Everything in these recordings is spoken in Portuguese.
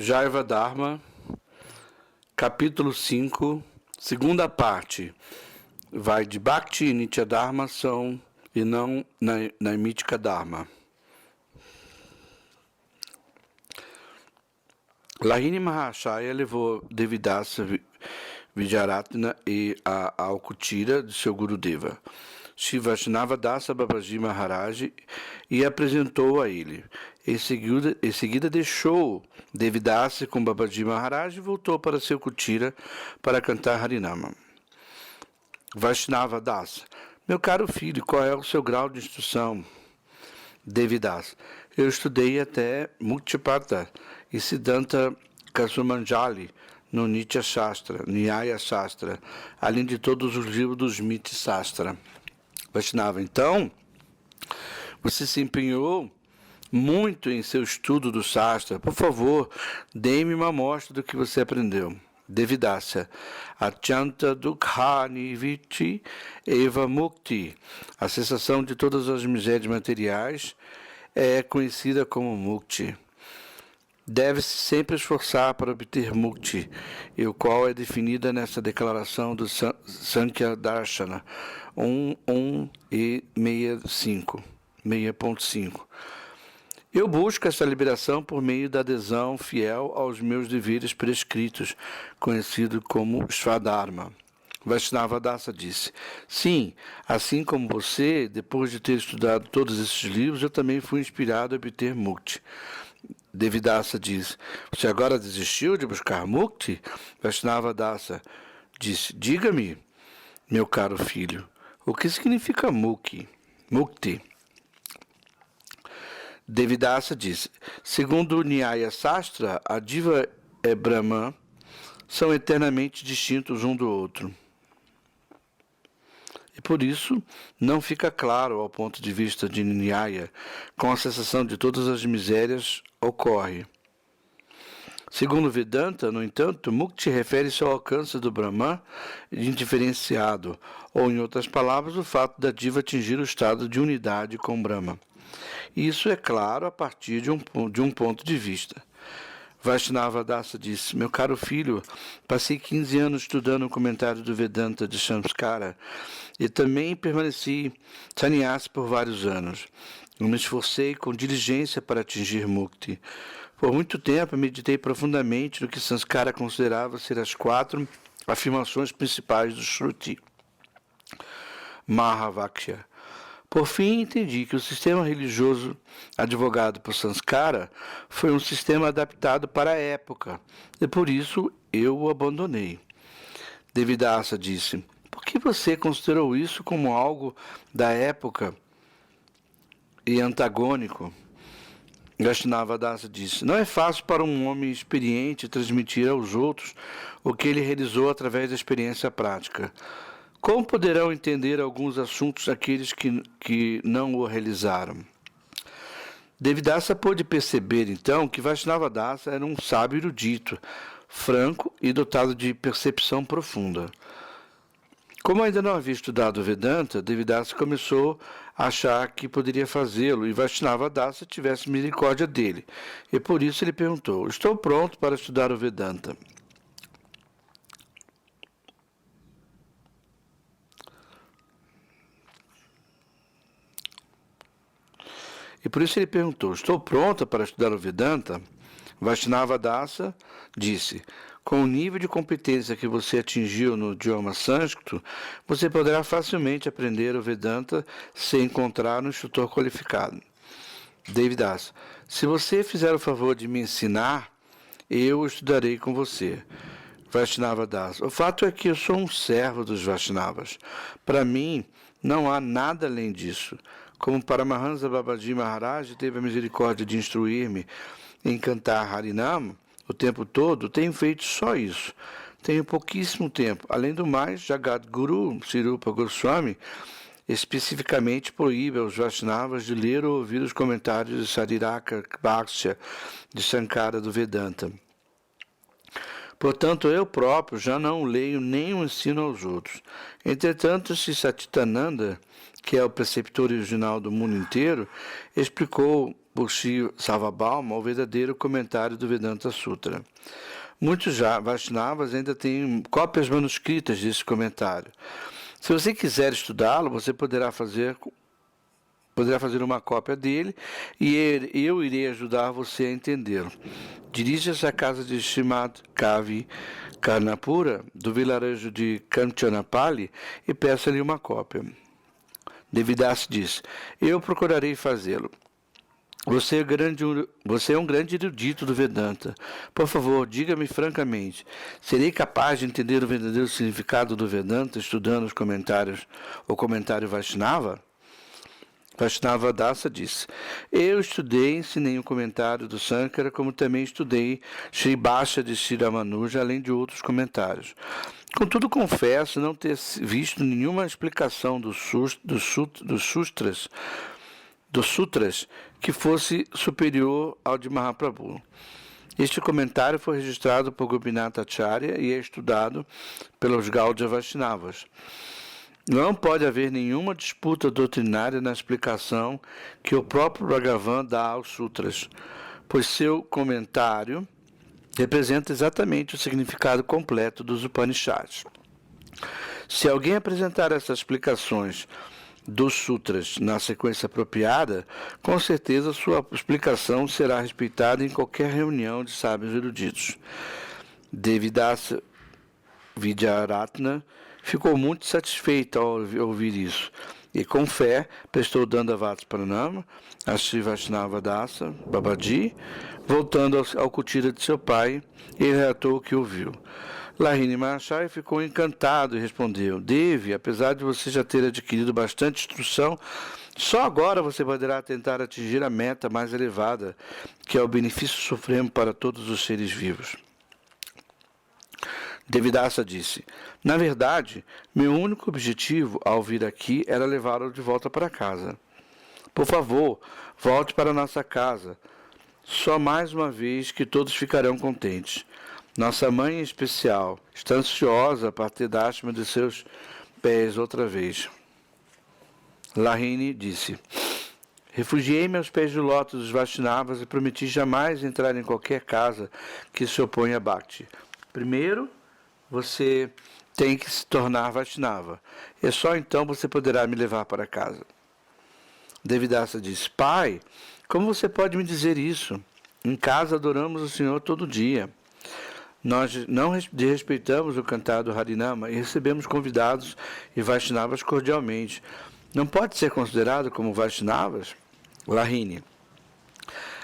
Jaiva Dharma, capítulo 5, segunda parte, vai de Bhakti e Nitya Dharma são e não Naimitika Dharma. Lahini Mahashaya levou Devidasa Vijayaratna e a Alkutira de seu Gurudeva, Shri Vaishnava Dasa Babaji Maharaj, e apresentou a ele. Em seguida deixou Devidasa com Babaji Maharaj e voltou para seu Kutira para cantar Harinama. Vaishnava Dasa: meu caro filho, qual é o seu grau de instrução? Devidasa: eu estudei até Muktipata e Siddhanta Kasumanjali no Nitya Shastra, Nyaya Shastra, além de todos os livros dos Miti Shastra. Vaishnava: então, você se empenhou muito em seu estudo do Shastra. Por favor, dê-me uma amostra do que você aprendeu. Devidasa: Achanta Dukhani Vichi Eva Mukti. A cessação de todas as misérias materiais é conhecida como Mukti. Deve-se sempre esforçar para obter Mukti, e o qual é definida nessa declaração do Sankhya Darshana 1 e 6.5. Eu busco essa liberação por meio da adesão fiel aos meus deveres prescritos, conhecido como Svadharma. Vaishnava Dasa disse: sim, assim como você, depois de ter estudado todos esses livros, eu também fui inspirado a obter Mukti. Devidasa disse: você agora desistiu de buscar Mukti? Vaishnava Dasa disse: diga-me, meu caro filho, o que significa Mukti? Devidasa disse: segundo o Nyaya Shastra, a Diva e Brahman são eternamente distintos um do outro. E por isso não fica claro, ao ponto de vista de Nyaya, com a cessação de todas as misérias ocorre. Segundo Vedanta, no entanto, Mukti refere-se ao alcance do Brahman indiferenciado, ou, em outras palavras, o fato da Diva atingir o estado de unidade com Brahma. Isso é claro a partir de um ponto de vista. Vaishnava Dasa disse: meu caro filho, passei 15 anos estudando o comentário do Vedanta de Samskara e também permaneci sannyasi por vários anos. Eu me esforcei com diligência para atingir Mukti. Por muito tempo meditei profundamente no que Samskara considerava ser as 4 afirmações principais do Shruti Mahavakya. Por fim, entendi que o sistema religioso advogado por Samskara foi um sistema adaptado para a época, e por isso eu o abandonei. Devidasa disse: por que você considerou isso como algo da época e antagônico? Vaishnava Dasa disse: não é fácil para um homem experiente transmitir aos outros o que ele realizou através da experiência prática. Como poderão entender alguns assuntos aqueles que não o realizaram? Devidasa pôde perceber, então, que Vaishnava Dasa era um sábio erudito, franco e dotado de percepção profunda. Como ainda não havia estudado Vedanta, Devidasa começou a achar que poderia fazê-lo e Vaishnava Dasa tivesse misericórdia dele. E por isso ele perguntou: estou pronto para estudar o Vedanta. Estou pronta para estudar o Vedanta? Vaishnava Dasa disse: com o nível de competência que você atingiu no idioma sânscrito, você poderá facilmente aprender o Vedanta sem encontrar um instrutor qualificado. Devidasa: se você fizer o favor de me ensinar, eu estudarei com você. Vaishnava Dasa: o fato é que eu sou um servo dos Vaishnavas. Para mim, não há nada além disso. Como Paramahansa Babaji Maharaj teve a misericórdia de instruir-me em cantar Harinama o tempo todo, tenho feito só isso. Tenho pouquíssimo tempo. Além do mais, Jagadguru Sri Rupa Goswami especificamente proíbe aos Vaishnavas de ler ou ouvir os comentários de Sariraka Bhaskya de Sankara do Vedanta. Portanto, eu próprio já não leio nem o ensino aos outros. Entretanto, Sri Satchitananda, que é o preceptor original do mundo inteiro, explicou por Sri Sarvabhauma o verdadeiro comentário do Vedanta Sutra. Muitos Vaishnavas ainda têm cópias manuscritas desse comentário. Se você quiser estudá-lo, você poderá fazer uma cópia dele e eu irei ajudar você a entendê-lo. Dirija-se à casa de Srimad Kavi Karnapura, do vilarejo de Kanchanapali, e peça-lhe uma cópia. Devidas disse: eu procurarei fazê-lo. Você é um grande erudito do Vedanta. Por favor, diga-me francamente, serei capaz de entender o verdadeiro significado do Vedanta estudando o comentário Vaishnava? Vaishnava Dasa disse: eu estudei e ensinei o comentário do Sankara, como também estudei Sri Bhashya de Sri Ramanuja, além de outros comentários. Contudo, confesso não ter visto nenhuma explicação dos sutras que fosse superior ao de Mahaprabhu. Este comentário foi registrado por Gopinath Acharya e é estudado pelos Gaudiya Vaishnavas. Não pode haver nenhuma disputa doutrinária na explicação que o próprio Bhagavan dá aos sutras, pois seu comentário representa exatamente o significado completo dos Upanishads. Se alguém apresentar essas explicações dos sutras na sequência apropriada, com certeza sua explicação será respeitada em qualquer reunião de sábios eruditos. Devidasa Vidyaratna ficou muito satisfeito ao ouvir isso e, com fé, prestou Dandavats Pranama a Sri Vaishnava Dasa Babaji, voltando ao kutira de seu pai, ele relatou o que ouviu. Lahini Mahashaya ficou encantado e respondeu: Devi, apesar de você já ter adquirido bastante instrução, só agora você poderá tentar atingir a meta mais elevada, que é o benefício supremo para todos os seres vivos. Devidasa disse: na verdade, meu único objetivo ao vir aqui era levá-lo de volta para casa. Por favor, volte para nossa casa. Só mais uma vez que todos ficarão contentes. Nossa mãe em especial está ansiosa para ter Dashma de seus pés outra vez. Lahini disse: refugiei-me aos pés do lótus dos Vaishnavas e prometi jamais entrar em qualquer casa que se oponha a Bhakti. Primeiro, você tem que se tornar Vaishnava, e só então você poderá me levar para casa. Devidasa disse: pai, como você pode me dizer isso? Em casa adoramos o Senhor todo dia. Nós não desrespeitamos o cantado Harinama e recebemos convidados e Vaishnavas cordialmente. Não pode ser considerado como Vaishnavas? Lahini: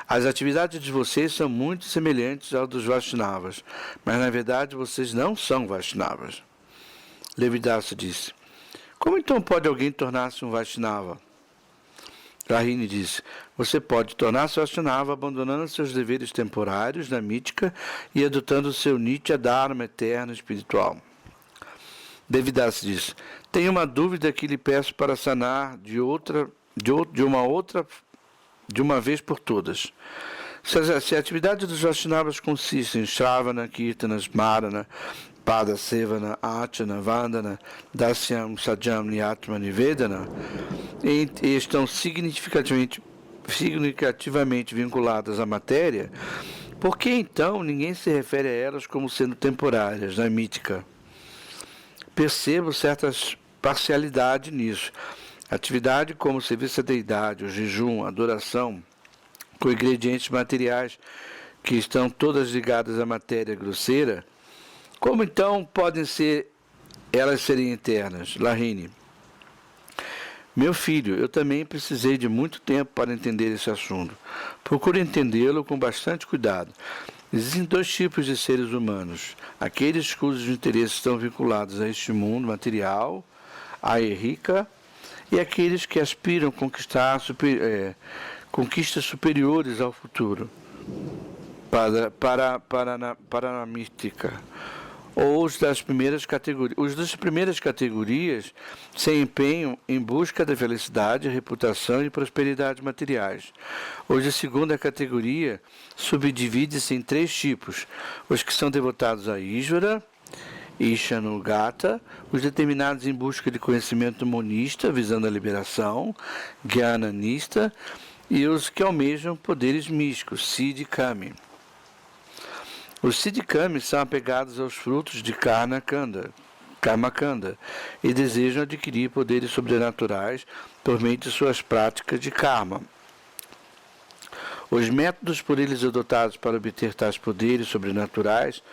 as atividades de vocês são muito semelhantes ao dos Vaishnavas, mas na verdade vocês não são Vaishnavas. Devidasa disse: como então pode alguém tornar-se um Vaishnava? Lahini disse: você pode tornar-se Vaishnava abandonando seus deveres temporários na mítica e adotando o seu Nitya Dharma eterno espiritual. Devidasa disse: tenho uma dúvida que lhe peço para sanar de uma vez por todas. Se a atividade dos Vaishnavas consiste em Shravana, Kirtana, Smarana, Pada Sevana, Archana, Vandana, Dasyam, Sajam, Niyatma, Nivedana, e estão significativamente vinculadas à matéria, por que então ninguém se refere a elas como sendo temporárias, na mítica? Percebo certa parcialidade nisso. Atividade como serviço à deidade, o jejum, a adoração, com ingredientes materiais que estão todas ligadas à matéria grosseira, como então podem elas serem eternas? Lahini: meu filho, eu também precisei de muito tempo para entender esse assunto. Procure entendê-lo com bastante cuidado. Existem dois tipos de seres humanos: aqueles cujos interesses estão vinculados a este mundo material, a Erika, e aqueles que aspiram a conquistar conquistas superiores ao futuro, para a mística. ou os das primeiras categorias. Os das primeiras categorias se empenham em busca da felicidade, reputação e prosperidade materiais. Os da segunda categoria subdivide-se em 3 tipos: os que são devotados a Ísvara, Ishanugata, os determinados em busca de conhecimento monista, visando a liberação, Jnanista, e os que almejam poderes místicos, Siddhi Kami. Os Siddhi Kami são apegados aos frutos de Karma Kanda, e desejam adquirir poderes sobrenaturais por meio de suas práticas de karma. Os métodos por eles adotados para obter tais poderes sobrenaturais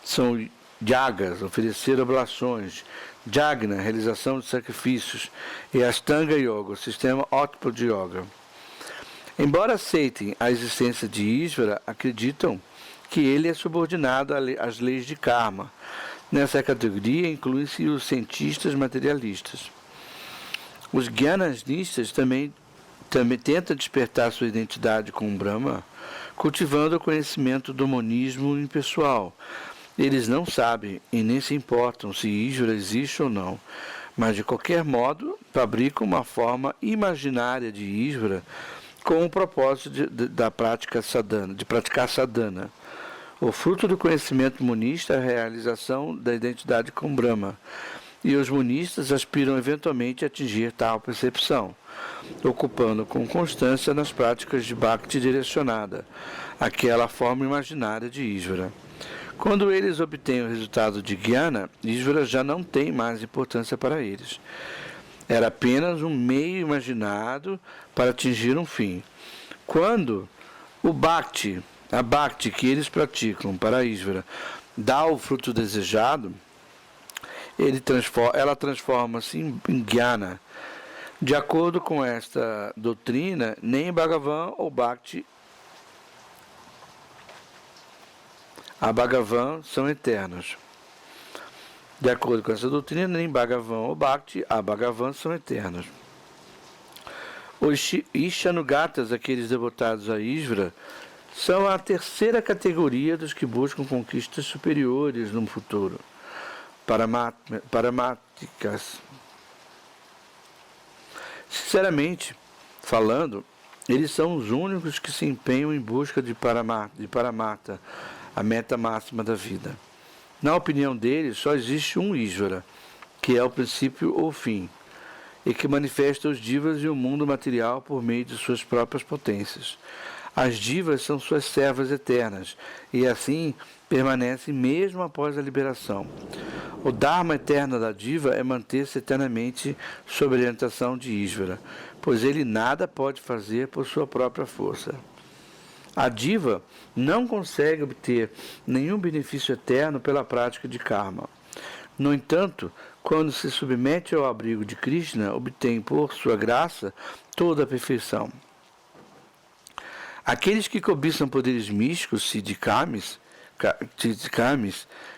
são Yagas, oferecer oblações, Jagna, realização de sacrifícios, e Ashtanga Yoga, o sistema ótimo de yoga. Embora aceitem a existência de Ísvara, acreditam que ele é subordinado às leis de karma. Nessa categoria incluem-se os cientistas materialistas. Os Jnananistas também tentam despertar sua identidade com o Brahma, cultivando o conhecimento do monismo impessoal. Eles não sabem e nem se importam se Ísvara existe ou não, mas de qualquer modo fabricam uma forma imaginária de Ísvara com o propósito de praticar sadhana. O fruto do conhecimento monista é a realização da identidade com Brahma, e os monistas aspiram eventualmente a atingir tal percepção, ocupando com constância nas práticas de Bhakti direcionada, aquela forma imaginária de Ísvara. Quando eles obtêm o resultado de Jnana, Ísvara já não tem mais importância para eles. Era apenas um meio imaginado para atingir um fim. Quando a Bhakti que eles praticam para Ísvara dá o fruto desejado, ela transforma-se em Jnana. De acordo com esta doutrina, nem Bhagavan ou Bhakti a Bhagavan são eternos. De acordo com essa doutrina, nem Bhagavan ou Bhakti a Bhagavan são eternos. Os Ishanugatas, aqueles devotados a Ísvara, são a terceira categoria dos que buscam conquistas superiores no futuro, paramáticas. Sinceramente falando, eles são os únicos que se empenham em busca de Paramata, a meta máxima da vida. Na opinião deles, só existe um Ísvara, que é o princípio ou fim, e que manifesta os divas e o mundo material por meio de suas próprias potências. As divas são suas servas eternas, e assim permanecem mesmo após a liberação. O Dharma eterno da diva é manter-se eternamente sob a orientação de Ísvara, pois ele nada pode fazer por sua própria força. A diva não consegue obter nenhum benefício eterno pela prática de karma. No entanto, quando se submete ao abrigo de Krishna, obtém por sua graça toda a perfeição. Aqueles que cobiçam poderes místicos, Siddhi Kamis,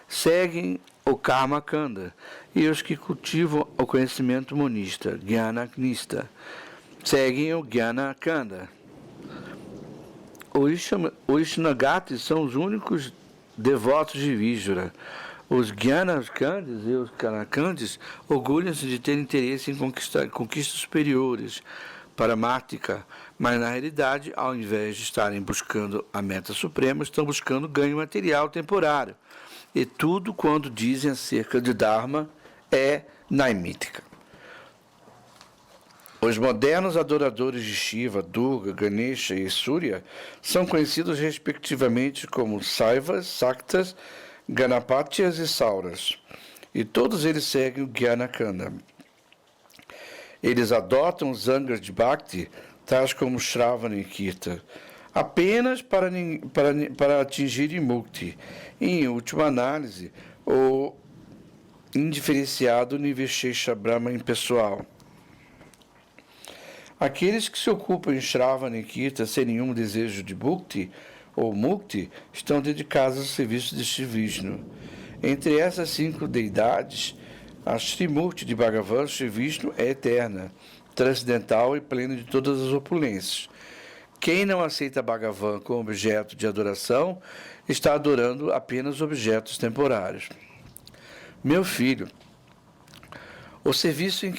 seguem o Karma Kanda, e os que cultivam o conhecimento monista, Jnanista, seguem o Jnana Kanda. Os Ishnagatis são os únicos devotos de Ísvara. Os Jnanakandis e os Kanakandis orgulham-se de ter interesse em conquistas superiores, paramática, mas na realidade, ao invés de estarem buscando a meta suprema, estão buscando ganho material temporário. E tudo quando dizem acerca de Dharma é naimítica. Os modernos adoradores de Shiva, Durga, Ganesha e Surya são conhecidos respectivamente como Saivas, Saktas, Ganapatias e Sauras, e todos eles seguem o Jnanakanda. Eles adotam os Angas de Bhakti, tais como Shravana e Kirtan, apenas para atingirem Mukti, e, em última análise, o indiferenciado Niveshesha Brahma impessoal. Aqueles que se ocupam em Shravana e Kirtan sem nenhum desejo de Bhukti ou Mukti estão dedicados ao serviço de Shri Vishnu. Entre essas 5 deidades, a Srimurti de Bhagavan, Shri Vishnu, é eterna, transcendental e plena de todas as opulências. Quem não aceita Bhagavan como objeto de adoração está adorando apenas objetos temporários. Meu filho, o serviço em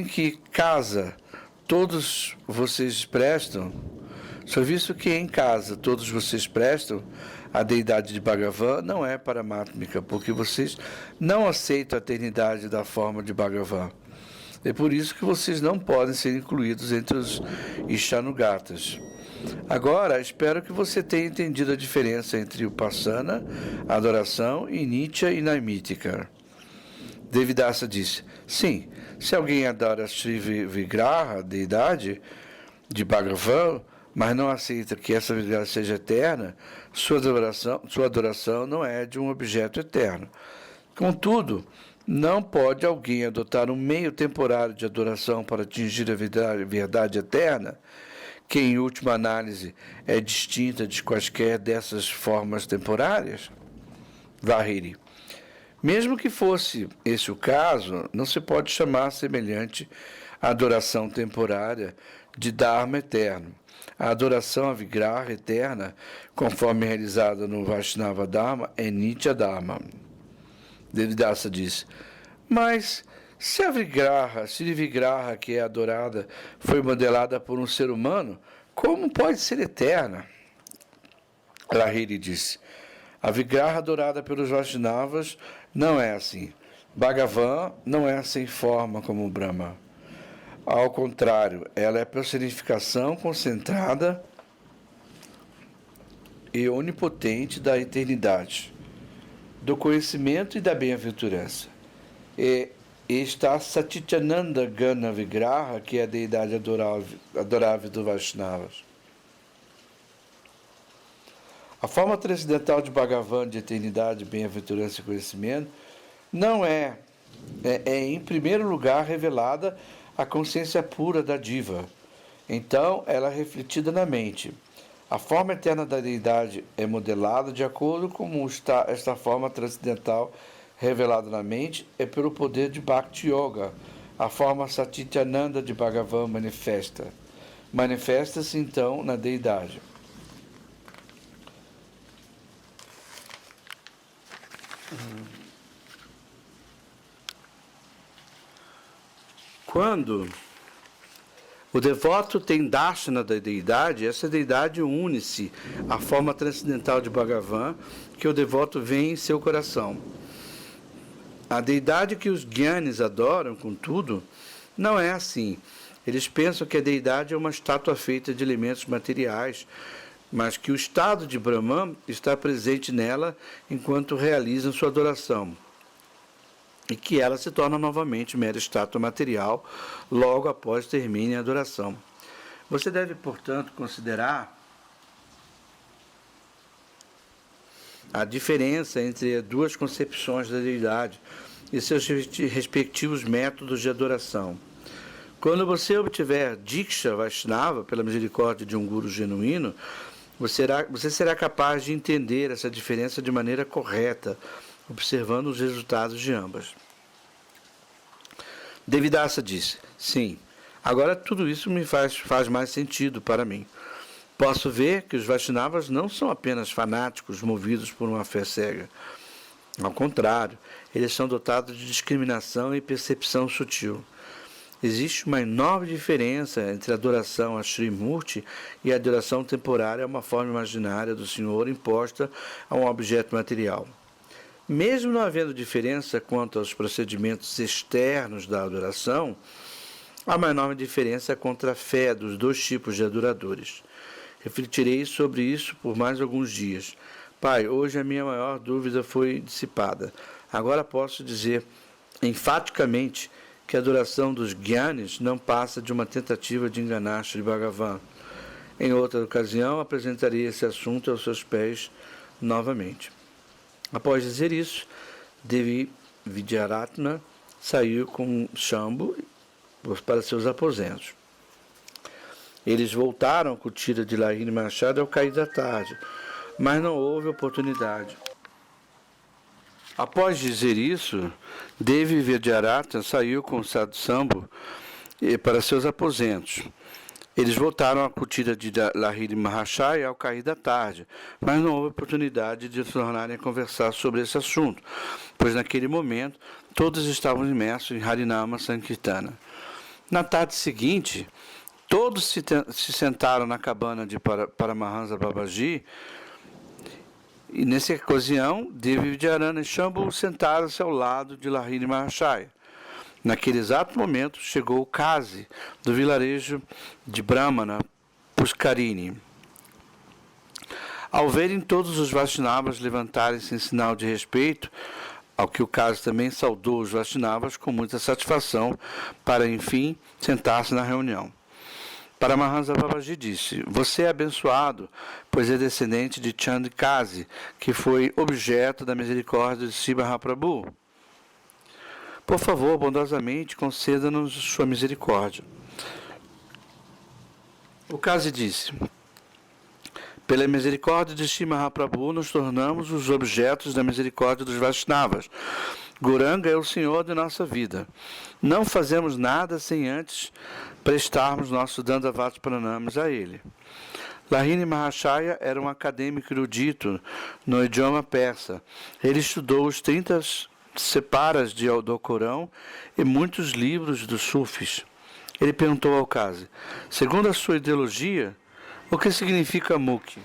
que casa todos vocês prestam, serviço que em casa todos vocês prestam à deidade de Bhagavan não é paramátmica, porque vocês não aceitam a eternidade da forma de Bhagavan. É por isso que vocês não podem ser incluídos entre os Ishanugatas. Agora, espero que você tenha entendido a diferença entre o Pasana, a adoração, e Nitya e Naimítica. Devidasa disse, sim, se alguém adora Sri Vigraha, a deidade de Bhagavan, mas não aceita que essa Vigraha seja eterna, sua adoração não é de um objeto eterno. Contudo, não pode alguém adotar um meio temporário de adoração para atingir a verdade eterna, que em última análise é distinta de quaisquer dessas formas temporárias? Vahiri. Mesmo que fosse esse o caso, não se pode chamar semelhante à adoração temporária de Dharma eterno. A adoração à Vigraha eterna, conforme realizada no Vaishnava Dharma, é Nitya Dharma. Devidasa disse, mas se a Sri Vigraha que é adorada foi modelada por um ser humano, como pode ser eterna? Lahiri disse, a Vigraha adorada pelos Vaishnavas não é assim. Bhagavan não é sem forma como Brahma. Ao contrário, ela é personificação concentrada e onipotente da eternidade, do conhecimento e da bem-aventurança. E está Satchitananda Gana Vigraha, que é a deidade adorável do Vaishnavas. A forma transcendental de Bhagavan, de eternidade, bem-aventurança e conhecimento, não é em primeiro lugar revelada a consciência pura da diva. Então, ela é refletida na mente. A forma eterna da deidade é modelada de acordo com como está esta forma transcendental revelada na mente é pelo poder de Bhakti Yoga. A forma Satchitananda de Bhagavan manifesta-se então na deidade. Quando o devoto tem darshana da deidade, essa deidade une-se à forma transcendental de Bhagavan que o devoto vê em seu coração. A deidade que os Gyanis adoram, contudo, não é assim. Eles pensam que a deidade é uma estátua feita de elementos materiais, mas que o estado de Brahman está presente nela enquanto realizam sua adoração, e que ela se torna novamente mera estátua material logo após termine a adoração. Você deve, portanto, considerar a diferença entre as duas concepções da deidade e seus respectivos métodos de adoração. Quando você obtiver Diksha Vaishnava, pela misericórdia de um guru genuíno, você será capaz de entender essa diferença de maneira correta, observando os resultados de ambas. Devidasa disse, sim, agora tudo isso me faz mais sentido para mim. Posso ver que os Vaishnavas não são apenas fanáticos movidos por uma fé cega. Ao contrário, eles são dotados de discriminação e percepção sutil. Existe uma enorme diferença entre a adoração a Sri Murti e a adoração temporária a uma forma imaginária do Senhor imposta a um objeto material. Mesmo não havendo diferença quanto aos procedimentos externos da adoração, há uma enorme diferença contra a fé dos dois tipos de adoradores. Refletirei sobre isso por mais alguns dias. Pai, hoje a minha maior dúvida foi dissipada. Agora posso dizer enfaticamente que a adoração dos Gyanis não passa de uma tentativa de enganar Sri Bhagavan. Em outra ocasião, apresentarei esse assunto aos seus pés novamente. Após dizer isso, Devi Vidyaratna saiu com Shambhu para seus aposentos. Eles voltaram com o tira de Lahiri Machado ao cair da tarde, mas não houve oportunidade. Após dizer isso, Devi Vidyaratna saiu com Sadhu Shambhu para seus aposentos. Eles voltaram à cutíria de Lahiri Mahashaya ao cair da tarde, mas não houve oportunidade de se tornarem a conversar sobre esse assunto, pois naquele momento todos estavam imersos em Harinama Sankirtana. Na tarde seguinte, todos se sentaram na cabana de Paramahansa Babaji, e nessa ocasião, Devi Vidyarana e Shambhu sentaram-se ao lado de Lahiri Mahashaya. Naquele exato momento, chegou o Kazi do vilarejo de Brahmana, Puskarini. Ao verem todos os Vaishnavas levantarem-se em sinal de respeito, ao que o Kazi também saudou os Vaishnavas com muita satisfação, para, enfim, sentar-se na reunião. Paramahansa Babaji disse: "Você é abençoado, pois é descendente de Chand Kazi, que foi objeto da misericórdia de Sri Mahaprabhu. Por favor, bondosamente, conceda-nos sua misericórdia." O Kazi disse: "Pela misericórdia de Sri Mahaprabhu, nos tornamos os objetos da misericórdia dos Vaishnavas. Gauranga é o Senhor de nossa vida. Não fazemos nada sem antes prestarmos nosso Dandavata Pranamas a Ele." Lahiri Mahashaya era um acadêmico erudito no idioma persa. Ele estudou os 30 separas do Corão e muitos livros dos Sufis. Ele perguntou ao Kazi: "Segundo a sua ideologia, o que significa Mukti?"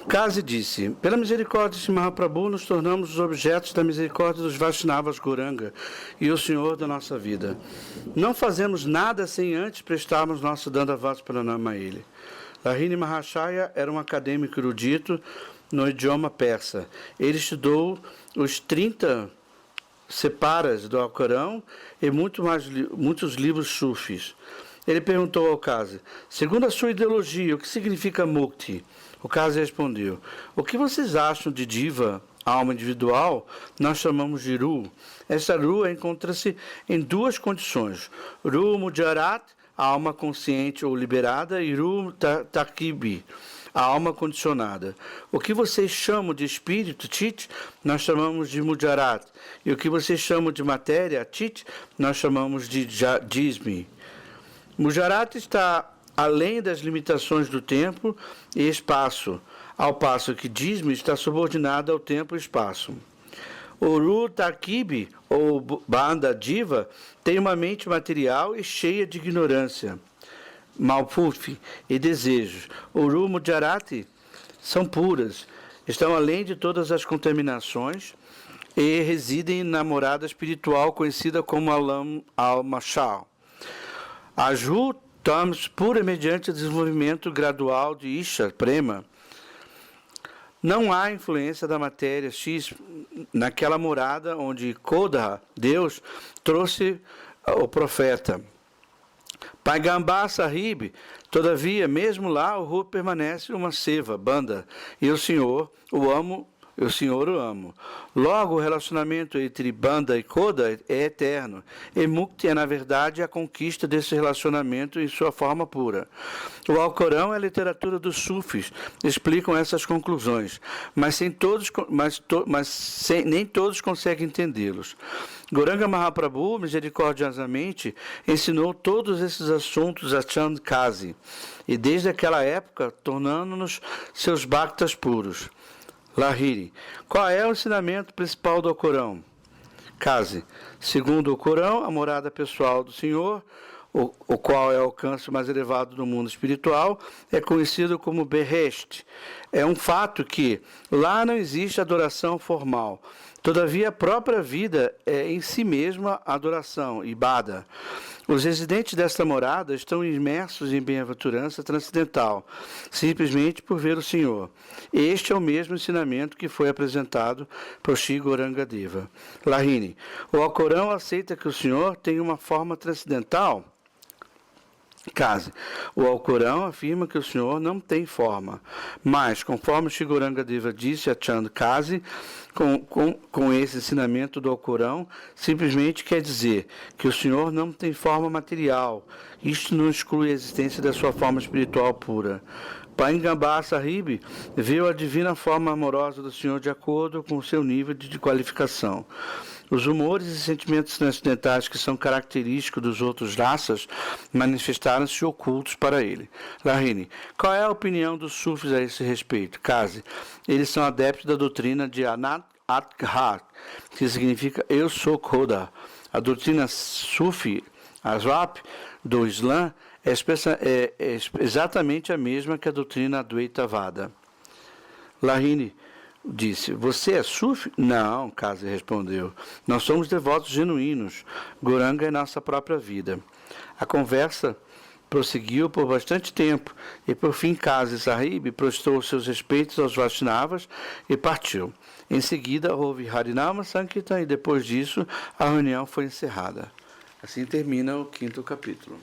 Kazi disse: "Pela misericórdia de Mahaprabhu, nos tornamos os objetos da misericórdia dos Vaishnavas Gauranga e o Senhor da nossa vida. Não fazemos nada sem antes prestarmos nosso Dandavata Pranama a Ele." Lahiri Mahashaya era um acadêmico erudito no idioma persa. Ele estudou os 30 separas do Alcorão e muitos livros sufis. Ele perguntou ao Kazi: "Segundo a sua ideologia, o que significa Mukti?" O Kazi respondeu: "O que vocês acham de Diva, alma individual, nós chamamos de Ru. Essa Ru encontra-se em duas condições: Ru Mujarat, a alma consciente ou liberada, e Ru Takibi, a alma condicionada. O que vocês chamam de espírito, Chit, nós chamamos de Mujarat. E o que vocês chamam de matéria, Chit, nós chamamos de Jismi. Mujarat está além das limitações do tempo e espaço, ao passo que Jismi está subordinado ao tempo e espaço. O Ru Takibi, ou Banda Diva, tem uma mente material e cheia de ignorância, malpufi e desejos. O Ru Mujarati são puras, estão além de todas as contaminações e residem na morada espiritual conhecida como Alam al-Mashal. As Ru Tams pura mediante o desenvolvimento gradual de Isha, Prema. Não há influência da matéria X naquela morada onde Kodha, Deus, trouxe o profeta. Paigambá Sahib, todavia, mesmo lá, o Ru permanece uma seva, banda, e o Senhor o amo. Logo, o relacionamento entre Banda e Koda é eterno, e Mukti é, na verdade, a conquista desse relacionamento em sua forma pura. O Alcorão e a literatura dos Sufis explicam essas conclusões, mas nem todos conseguem entendê-los. Gauranga Mahaprabhu, misericordiosamente, ensinou todos esses assuntos a Chand Kazi, e desde aquela época, tornando-nos seus bhaktas puros. Lahiri: qual é o ensinamento principal do Alcorão? Kazi: segundo o Corão, a morada pessoal do Senhor, o qual é o alcance mais elevado do mundo espiritual, é conhecido como Behesht. É um fato que lá não existe adoração formal. Todavia, a própria vida é em si mesma adoração, ibada. Os residentes desta morada estão imersos em bem-aventurança transcendental, simplesmente por ver o Senhor. Este é o mesmo ensinamento que foi apresentado por Shri Gauranga Deva. Lahiri: o Alcorão aceita que o Senhor tem uma forma transcendental? Kazi: o Alcorão afirma que o Senhor não tem forma, mas, conforme Shri Gauranga Deva disse a Chand Kazi, com esse ensinamento do Alcorão, simplesmente quer dizer que o Senhor não tem forma material. Isto não exclui a existência da sua forma espiritual pura. Paingambá Sahib viu a divina forma amorosa do Senhor de acordo com o seu nível de qualificação. Os humores e sentimentos transcendentais que são característicos dos outros raças manifestaram-se ocultos para ele. Lahini, qual é a opinião dos sufis a esse respeito? Kazi, eles são adeptos da doutrina de Anat Adhar, que significa eu sou Khoda. A doutrina sufi, Azwap, do Islã, é exatamente a mesma que a doutrina Advaita-vada. Lahini disse, você é sufi? Não, Kazi respondeu. Nós somos devotos genuínos. Gauranga é nossa própria vida. A conversa prosseguiu por bastante tempo e, por fim, Kazi Sahib prestou seus respeitos aos Vaishnavas e partiu. Em seguida, houve Harinama Sankirtan e, depois disso, a reunião foi encerrada. Assim termina o 5º capítulo.